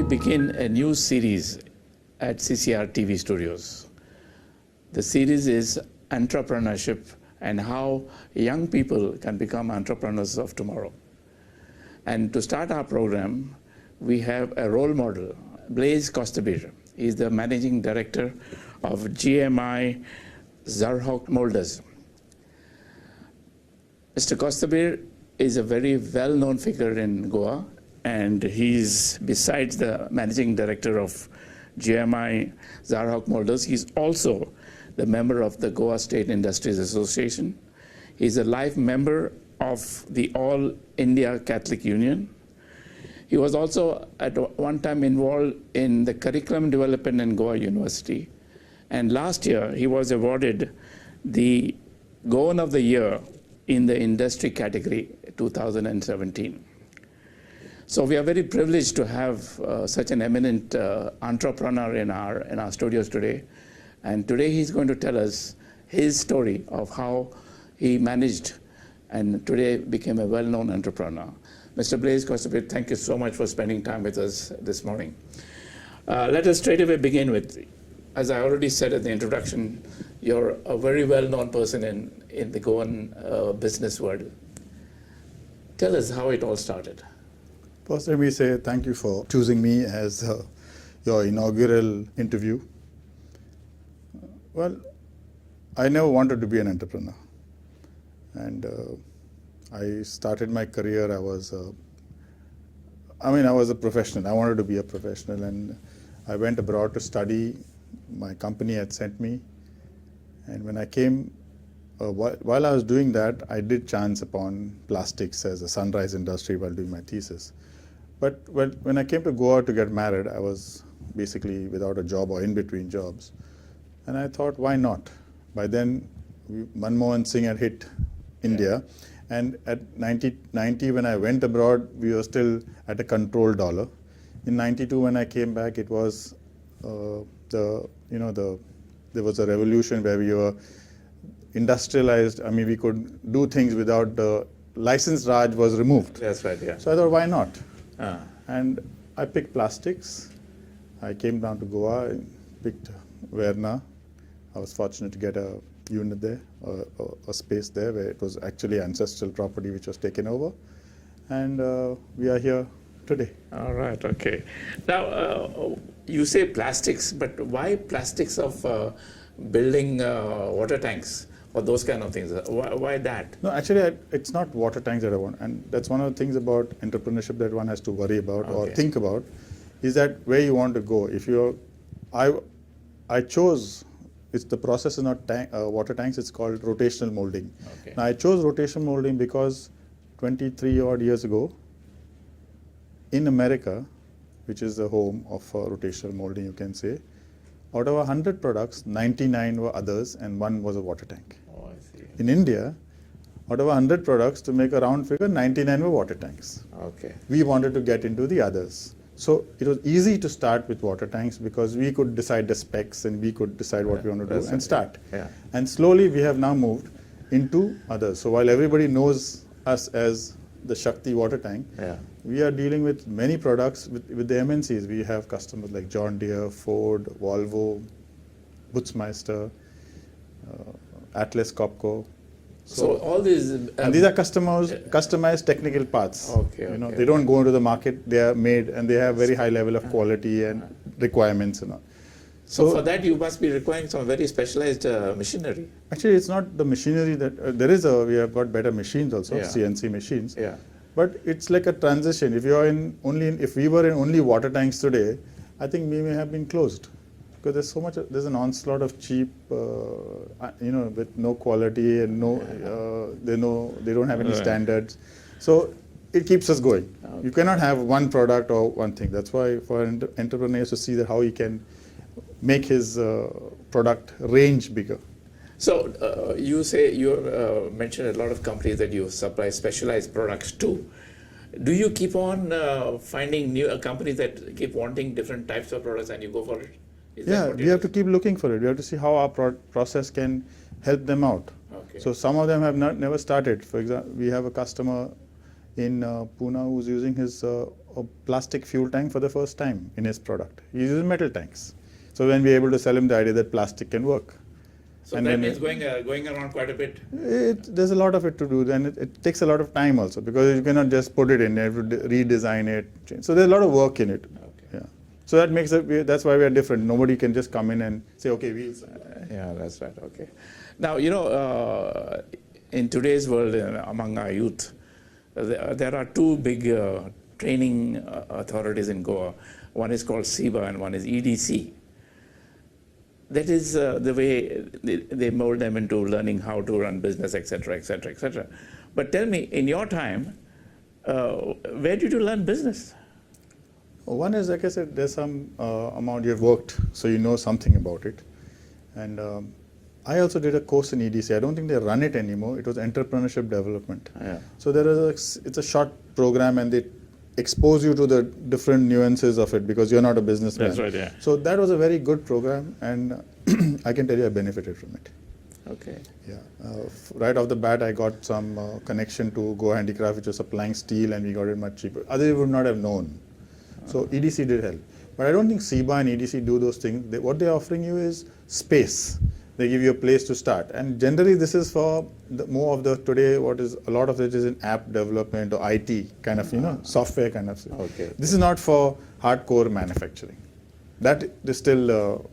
begin a new series at CCR TV Studios. The series is Entrepreneurship and how young people can become entrepreneurs of tomorrow. And to start our program, we have a role model, Blaise Costabir. He is the Managing Director of GMI Zarhok Molders. Mr. Costabir is a very well-known figure in Goa, and he's, besides the Managing Director of GMI Zarhok Molders, he's also the member of the Goa State Industries Association. He's a life member of the All India Catholic Union. He was also at one time involved in the curriculum development in Goa University. And last year, he was awarded the Goan of the Year in the industry category 2017. So we are very privileged to have such an eminent entrepreneur in our studios today. And today he's going to tell us his story of how he managed and today became a well-known entrepreneur. Mr. Blaise Costabir, thank you so much for spending time with us this morning. Let us straight away begin with, as I already said in the introduction, you're a very well-known person in the Goan business world. Tell us how it all started. First, let me say thank you for choosing me as your inaugural interview. Well, I never wanted to be an entrepreneur. And I started my career, I was a professional. I wanted to be a professional, and I went abroad to study. My company had sent me. And when I came, while I was doing that, I did chance upon plastics as a sunrise industry while doing my thesis. But when I came to Goa to get married, I was basically without a job or in between jobs. And I thought, why not? By then, Manmohan Singh had hit India. And at 90, when I went abroad, we were still at a controlled dollar. In 92, when I came back, it was there was a revolution where we were industrialized. I mean, we could do things without the license Raj was removed. That's right, yeah. So I thought, why not? And I picked plastics. I came down to Goa, and picked Verna. I was fortunate to get a unit there, a space there where it was actually ancestral property which was taken over. And we are here today. All right, okay. Now, you say plastics, but why plastics of building water tanks or those kind of things? Why that? No, actually, it's not water tanks that I want. And that's one of the things about entrepreneurship that one has to worry about or think about, is that where you want to go. If you're, I chose, the process is not water tanks, it's called rotational molding. Okay. Now, I chose rotational molding because 23 odd years ago, in America, which is the home of rotational molding, you can say, out of 100 products, 99 were others and one was a water tank. Oh, I see. In India, out of 100 products, to make a round figure, 99 were water tanks. Okay. We wanted to get into the others. So it was easy to start with water tanks because we could decide the specs and we could decide what we want to do and start. Yeah. And slowly we have now moved into others. So while everybody knows us as the Shakti water tank, we are dealing with many products with the MNCs. We have customers like John Deere, Ford, Volvo, Butzmeister, Atlas Copco. So all these... and these are customized technical parts. Okay, They don't go into the market, they are made and they have very high level of quality and requirements and all. So for that you must be requiring some very specialized machinery. Actually, it's not the machinery that, we have got better machines also, CNC machines. Yeah. But it's like a transition. If we were in only water tanks today, I think we may have been closed. Because there's an onslaught of cheap, with no quality and they don't have any standards. So it keeps us going. Okay. You cannot have one product or one thing. That's why for entrepreneurs to see that how he can make his product range bigger. So you say you mentioned a lot of companies that you supply specialized products to. Do you keep on finding new companies that keep wanting different types of products and you go for it? Yeah, we have to keep looking for it. We have to see how our process can help them out. Okay. So some of them have never started. For example, we have a customer in Pune who's using his a plastic fuel tank for the first time in his product. He uses metal tanks. So when we were able to sell him the idea that plastic can work. So And that then means going around quite a bit. there's a lot of it to do, and it takes a lot of time also, because you cannot just put it in, you have to redesign it, change. So there's a lot of work in it. Okay. Yeah. So that makes it, that's why we are different. Nobody can just come in and say, okay, wheels. Yeah, that's right. Okay. Now, in today's world, among our youth, there are two big training authorities in Goa. One is called CIBA and one is EDC. That is the way they mold them into learning how to run business, etc., etc., etc. But tell me, in your time, where did you learn business? One is, like I said, there's some amount you have worked, so you know something about it. And I also did a course in EDC. I don't think they run it anymore. It was entrepreneurship development. Yeah. So it's a short program, and they expose you to the different nuances of it, because you're not a businessman. That's right, yeah. So that was a very good program, and I can tell you I benefited from it. Okay. Yeah. Right off the bat, I got some connection to Go Handicraft, which was supplying steel, and we got it much cheaper. Others would not have known. So EDC did help. But I don't think CIBA and EDC do those things. What they're offering you is space. They give you a place to start. And generally, this is for more of the today, a lot of it is in app development or IT kind of, software kind of thing. Okay. This is not for hardcore manufacturing. That is still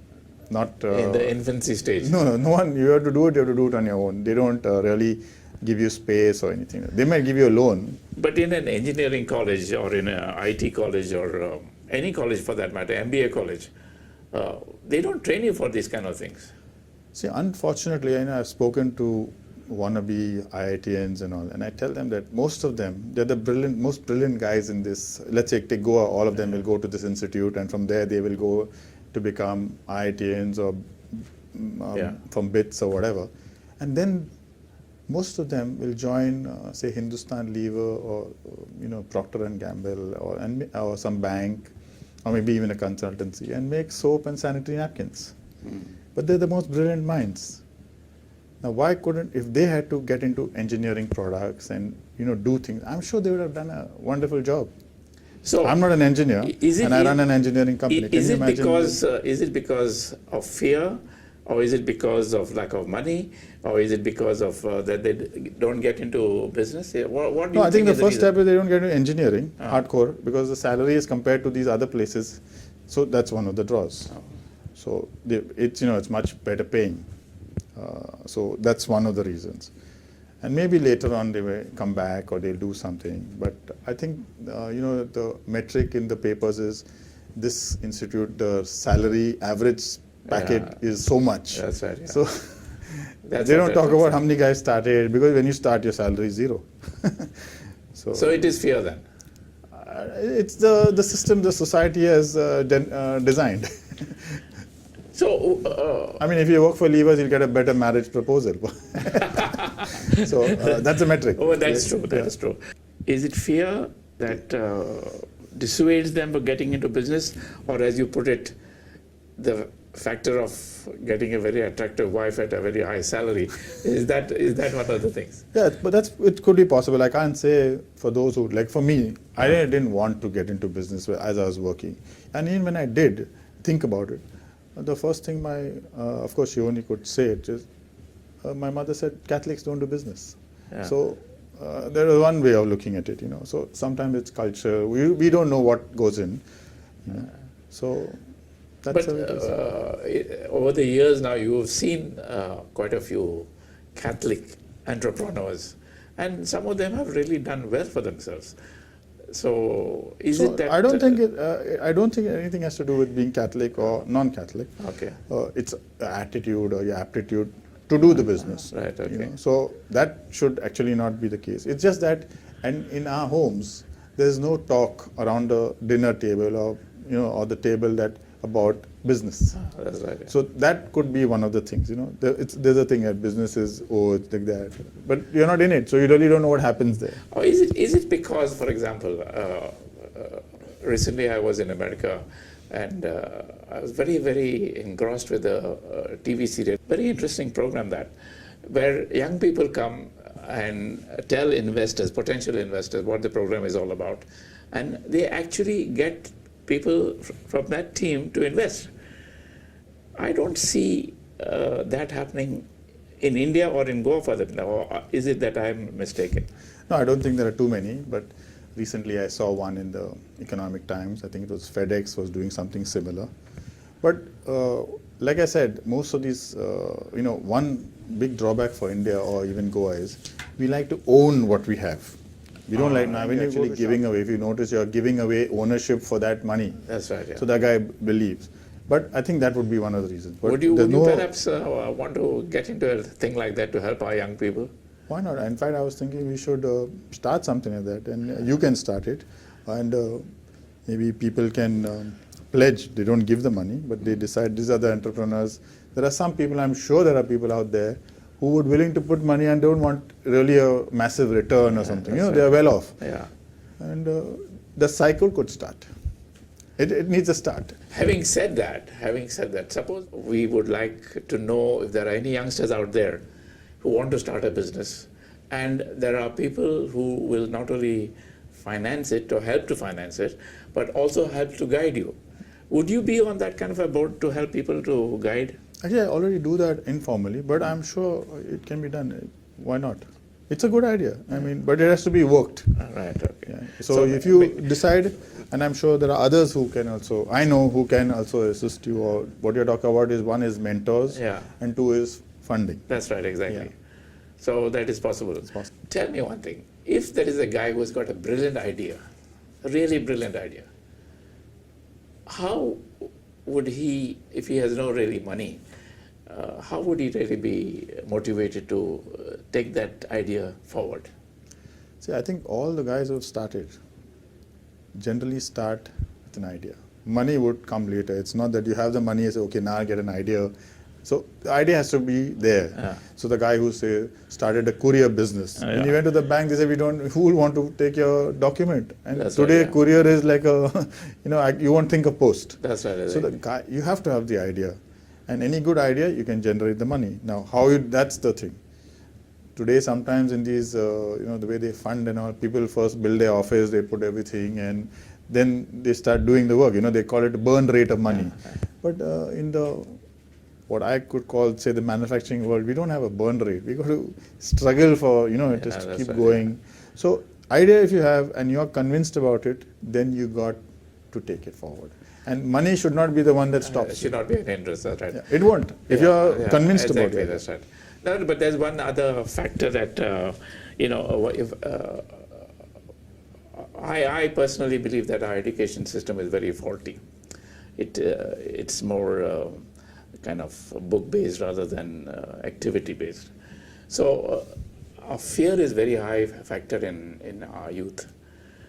not... in the infancy stage. No one, you have to do it on your own. They don't really give you space or anything. They might give you a loan. But in an engineering college or in an IT college or any college for that matter, MBA college, they don't train you for these kind of things. See, unfortunately, I've spoken to wannabe IITians and all, and I tell them that most of them, they're the most brilliant guys in this. Let's say take Goa, all of them will go to this institute, and from there they will go to become IITians or from BITS or whatever. And then most of them will join, say, Hindustan Lever or Procter and Gamble or some bank, or maybe even a consultancy, and make soap and sanitary napkins. But they're the most brilliant minds. Now, why couldn't, if they had to get into engineering products and do things, I'm sure they would have done a wonderful job. So I'm not an engineer, and I run an engineering company. Is it because of fear, or is it because of lack of money, or is it because of that they don't get into business? What do you I think the first reason? step is they don't get into engineering, hardcore, because the salary is compared to these other places. So that's one of the draws. So it's much better paying. So that's one of the reasons. And maybe later on they will come back or they'll do something. But I think the metric in the papers is this institute, the salary average packet is so much. That's right. Yeah. So they don't talk about how many guys started, because when you start your salary is zero. So it is fear then. It's the system the society has designed. So, I mean, if you work for levers, you'll get a better marriage proposal. So that's a metric. Oh, that's true. That is true. Is it fear that dissuades them from getting into business, or as you put it, the factor of getting a very attractive wife at a very high salary? Is that one of the things? Yeah, but it could be possible. I can't say for those who, like for me, I didn't want to get into business as I was working. And even when I did think about it, the first thing of course she only could say it is, my mother said, Catholics don't do business. Yeah. So there is one way of looking at it, So sometimes it's culture. We don't know what goes in. So that's how it is. Over the years now, you've seen quite a few Catholic entrepreneurs, and some of them have really done well for themselves. So is it that I don't think anything has to do with being Catholic or non-Catholic. Okay. It's attitude or your aptitude to do the business. Right. Okay. So that should actually not be the case. It's just that, and in our homes, there's no talk around the dinner table or the table about business. That's right. Yeah. So that could be one of the things. There's a thing that business is it's like that, but you're not in it, so you really don't know what happens there. Or is it because, for example, recently I was in America, and I was very, very engrossed with the TV series. Very interesting program where young people come and tell investors, potential investors, what the program is all about. and they actually get people from that team to invest. I don't see that happening in India or in Goa for that. Or is it that I'm mistaken? No, I don't think there are too many, but recently I saw one in the Economic Times. I think it was FedEx was doing something similar. But like I said, most of these, one big drawback for India or even Goa is we like to own what we have. We don't like, now when you're actually giving away, if you notice, you're giving away ownership for that money. That's right, yeah. So that guy believes. But I think that would be one of the reasons. But would you perhaps want to get into a thing like that to help our young people? Why not? In fact, I was thinking we should start something like that, and you can start it, and maybe people can pledge. They don't give the money, but they decide these are the entrepreneurs. There are some people, I'm sure there are people out there who would willing to put money and don't want really a massive return or something. They are well off. Yeah. And the cycle could start. It needs a start. Having said that, suppose we would like to know if there are any youngsters out there who want to start a business, and there are people who will not only finance it or help to finance it, but also help to guide you. Would you be on that kind of a board to help people to guide? Actually, I already do that informally, but I'm sure it can be done. Why not? It's a good idea. I mean, but it has to be worked. Right, okay. Yeah. So if you decide, and I'm sure there are others who can also, I know who can also assist you, or what you're talking about is one is mentors, and two is funding. That's right, exactly. Yeah. So that is possible. It's possible. Tell me one thing. If there is a guy who's got a brilliant idea, a really brilliant idea, how would he, if he has no really money, how would he really be motivated to take that idea forward? See, I think all the guys who have started generally start with an idea. Money would come later. It's not that you have the money and say, okay, now I get an idea. So the idea has to be there. So the guy who started a courier business, when he went to the bank, they said, who will want to take your document? And That's today right, courier is like a, you won't think of post. That's right. So the guy, you have to have the idea. And any good idea, you can generate the money. Now, that's the thing. Today, sometimes in these, the way they fund and all, people first build their office, they put everything, and then they start doing the work. They call it burn rate of money. But in the, what I could call, say, the manufacturing world, we don't have a burn rate. We got to struggle for, just to keep going. So, idea if you have, and you're convinced about it, then you got to take it forward. And money should not be the one that stops. It should not be an interest, that's right. Yeah, it won't, if you're convinced about it. That's right. No, but there's one other factor that, I personally believe that our education system is very faulty. It's more kind of book-based rather than activity-based. So our fear is very high factor in our youth.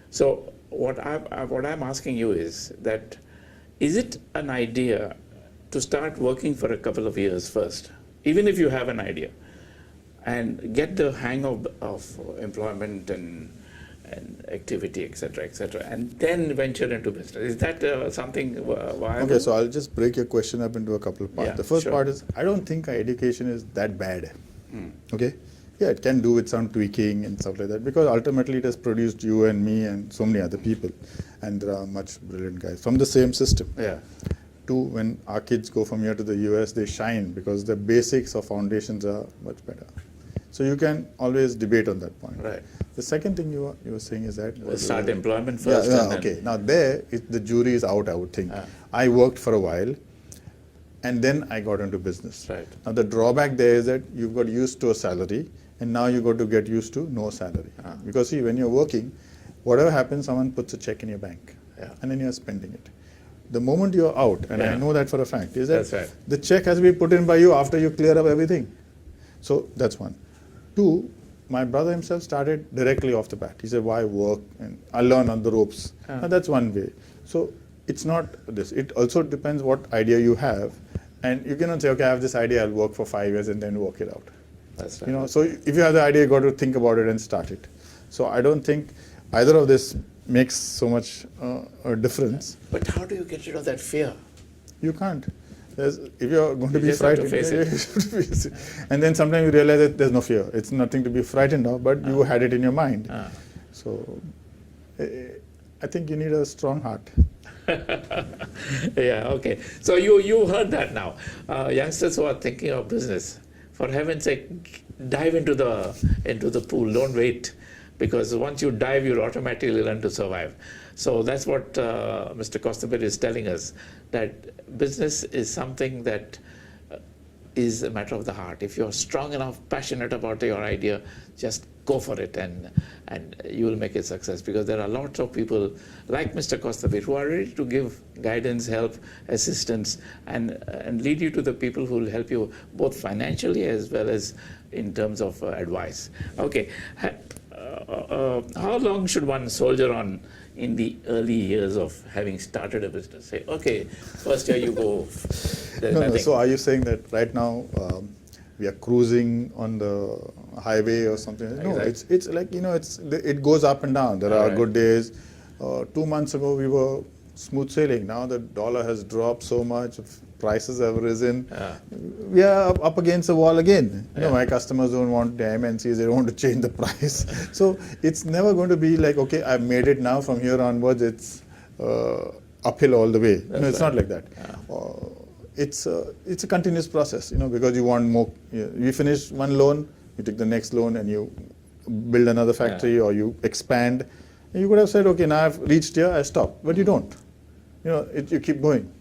So what I'm asking you is that, is it an idea to start working for a couple of years first, even if you have an idea, and get the hang of employment and activity, etc., and then venture into business? Is that something viable? Okay, so I'll just break your question up into a couple of parts. Yeah, the first sure. part is, I don't think our education is that bad. Okay? Yeah, it can do with some tweaking and stuff like that, because ultimately it has produced you and me and so many other people, and there are much brilliant guys from the same system. Yeah. Two, when our kids go from here to the US, they shine because the basics or foundations are much better. So you can always debate on that point. Right. The second thing you were saying is that... Start employment first. Okay. Now the jury is out, I would think. I worked for a while, and then I got into business. Right. Now the drawback there is that you got used to a salary, and now you got to get used to no salary. Because see, when you're working, whatever happens, someone puts a check in your bank, and then you're spending it. The moment you're out, and I know that for a fact, is that the check has to be put in by you after you clear up everything. So that's one. Two, my brother himself started directly off the bat. He said, why work? And I'll learn on the ropes. Now that's one way. So it's not this. It also depends what idea you have. And you cannot say, okay, I have this idea, I'll work for 5 years and then work it out. That's right. So if you have the idea, you got to think about it and start it. So I don't think either of this makes so much a difference. But how do you get rid of that fear? You can't. If you're going to be frightened, you have to face it. And then sometimes you realize that there's no fear. It's nothing to be frightened of, but you had it in your mind. So I think you need a strong heart. Yeah, okay. So you heard that now. Youngsters who are thinking of business, for heaven's sake, dive into the pool. Don't wait, because once you dive, you'll automatically learn to survive. So that's what Mr. Costabir is telling us, that business is something that is a matter of the heart. If you're strong enough, passionate about your idea, just go for it, and you will make it success. Because there are lots of people like Mr. Costabir who are ready to give guidance, help, assistance, and lead you to the people who will help you both financially as well as in terms of advice. Okay, how long should one soldier on in the early years of having started a business? Say, okay, first year you go. No, so are you saying that right now we are cruising on the highway or something? No, Exactly. it's like, it goes up and down. There are good days. 2 months ago we were smooth sailing. Now the dollar has dropped so much, prices have risen. We are up against the wall again. My customers don't want the MNCs, they don't want to change the price. So it's never going to be like, okay, I've made it now, from here onwards it's uphill all the way. It's not like that. It's a continuous process, because you want more. You finish one loan, you take the next loan, and you build another factory, or you expand. And you could have said, okay, now I've reached here, I stop, but you don't. You keep going.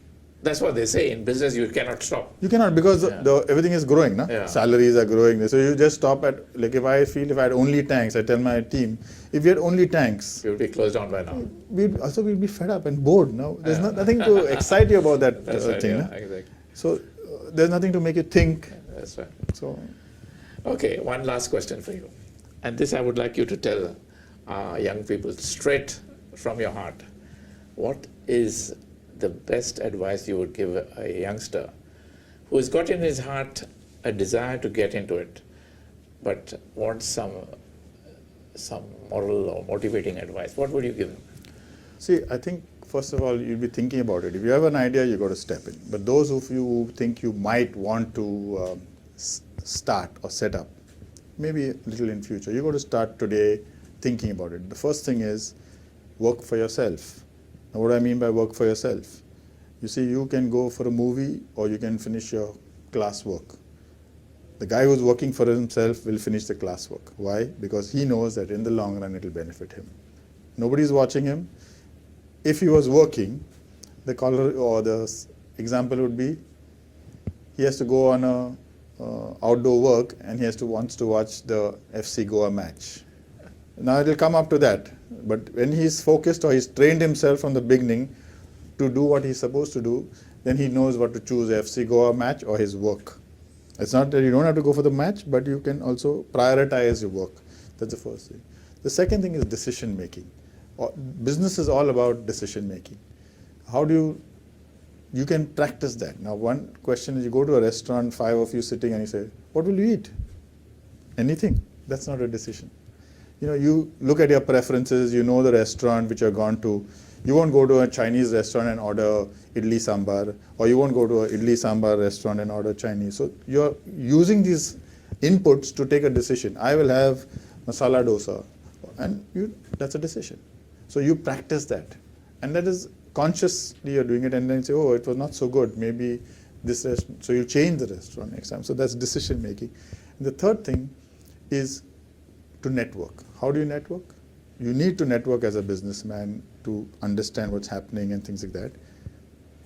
That's what they say in business. You cannot stop. You cannot, because everything is growing. Salaries are growing. So you just stop at, like, if I had only tanks, I tell my team, if we had only tanks, We would be closed down by now. we'd be fed up and bored. Now there's nothing to excite you about that That's right. thing. Yeah, exactly. So there's nothing to make you think. That's right. So Okay, one last question for you, and this I would like you to tell young people straight from your heart. What is the best advice you would give a youngster who has got in his heart a desire to get into it, but wants some moral or motivating advice? What would you give him? see, I think first of all you'll be thinking about it. If you have an idea, you got to step in. But those of you who think you might want to start or set up, maybe a little in future, you got to start today thinking about it. The first thing is work for yourself. Now, what do I mean by work for yourself? You see, you can go for a movie or you can finish your classwork. The guy who's working for himself will finish the classwork. Why? Because he knows that in the long run it will benefit him. Nobody's watching him. If he was working, the color or the example would be, he has to go on a outdoor work and he wants to watch the FC Goa match. Now it will come up to that. But when he's focused or he's trained himself from the beginning to do what he's supposed to do, then he knows what to choose, FC Goa match or his work. It's not that you don't have to go for the match, but you can also prioritize your work. That's the first thing. The second thing is decision making. Business is all about decision making. How do you can practice that. Now one question is, you go to a restaurant, 5 of you sitting, and you say, what will you eat? Anything. That's not a decision. You look at your preferences, you know the restaurant which you're gone to. You won't go to a Chinese restaurant and order idli sambar, or you won't go to an idli sambar restaurant and order Chinese. So you're using these inputs to take a decision. I will have masala dosa, and that's a decision. So you practice that, and that is consciously you're doing it, and then you say, oh, it was not so good, maybe this restaurant. So you change the restaurant next time. So that's decision making. And the third thing is to network. How do you network? You need to network as a businessman to understand what's happening and things like that.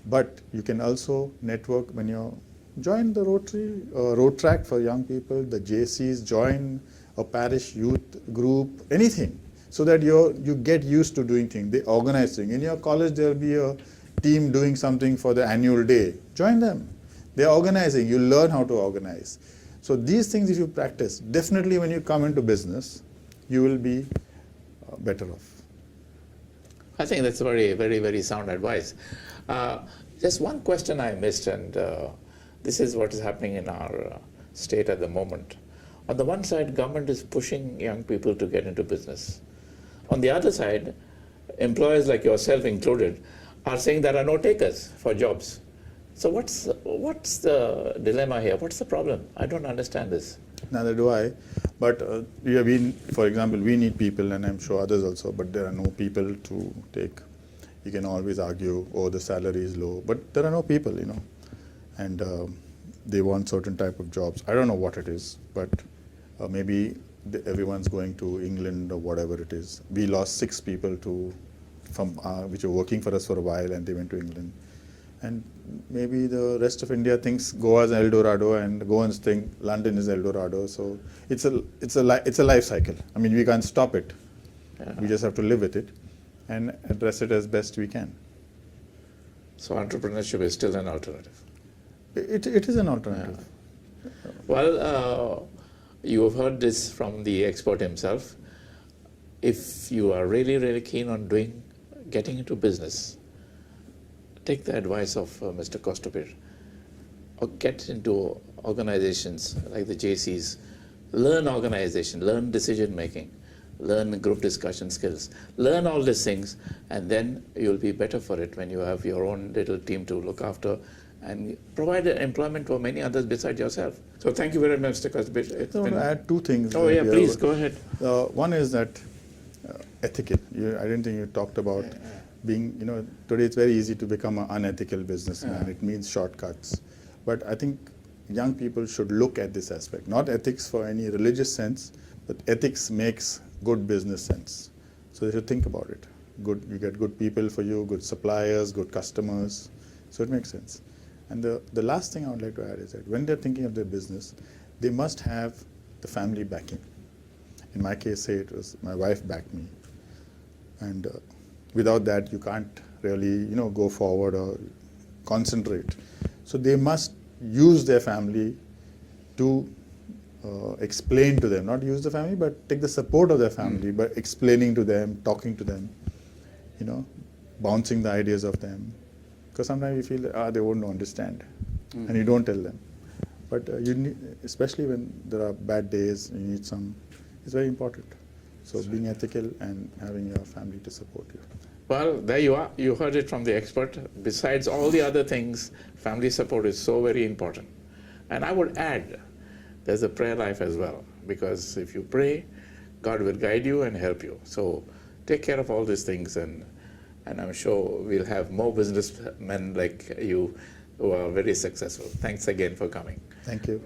But you can also network when you join the Rotary, road track for young people, the JCs, join a parish youth group, anything, so that you get used to doing things. They organize things. In your college, there'll be a team doing something for the annual day. Join them. They're organizing. You learn how to organize. So these things, if you practice, definitely when you come into business, you will be better off. I think that's very, very, very sound advice. Just one question I missed, and this is what is happening in our state at the moment. On the one side, government is pushing young people to get into business. On the other side, employers like yourself included are saying there are no takers for jobs. So what's the dilemma here? What's the problem? I don't understand this. Neither do I. But for example, we need people, and I'm sure others also, but there are no people to take. You can always argue, oh, the salary is low, but there are no people, and they want certain type of jobs. I don't know what it is, but maybe everyone's going to England or whatever it is. We lost 6 people from which were working for us for a while, and they went to England. And maybe the rest of India thinks Goa is El Dorado, and Goans think London is El Dorado. So it's a life cycle. I mean, we can't stop it. We just have to live with it and address it as best we can. So entrepreneurship is still an alternative. It is an alternative. Well, you have heard this from the expert himself. If you are really, really keen on getting into business, take the advice of Mr. Costabir, or get into organizations like the JCs, learn organization, learn decision making, learn group discussion skills, learn all these things, and then you'll be better for it when you have your own little team to look after and provide employment for many others besides yourself. So thank you very much, Mr. Costabir. I want to add 2 things. Oh yeah, please, go ahead. One is that etiquette. I didn't think you talked about being, today it's very easy to become an unethical businessman. It means shortcuts. But I think young people should look at this aspect. Not ethics for any religious sense, but ethics makes good business sense. So they should think about it. You get good people for you, good suppliers, good customers. So it makes sense. And the last thing I would like to add is that when they're thinking of their business, they must have the family backing. In my case, say it was my wife backed me. And without that, you can't really, go forward or concentrate. So they must use their family to explain to them, not use the family, but take the support of their family by explaining to them, talking to them, bouncing the ideas of them. Because sometimes you feel they won't understand, and you don't tell them. But you need, especially when there are bad days, you need it's very important. So being ethical and having your family to support you. Well, there you are. You heard it from the expert. Besides all the other things, family support is so very important. And I would add, there's a prayer life as well. Because if you pray, God will guide you and help you. So take care of all these things, and I'm sure we'll have more businessmen like you who are very successful. Thanks again for coming. Thank you.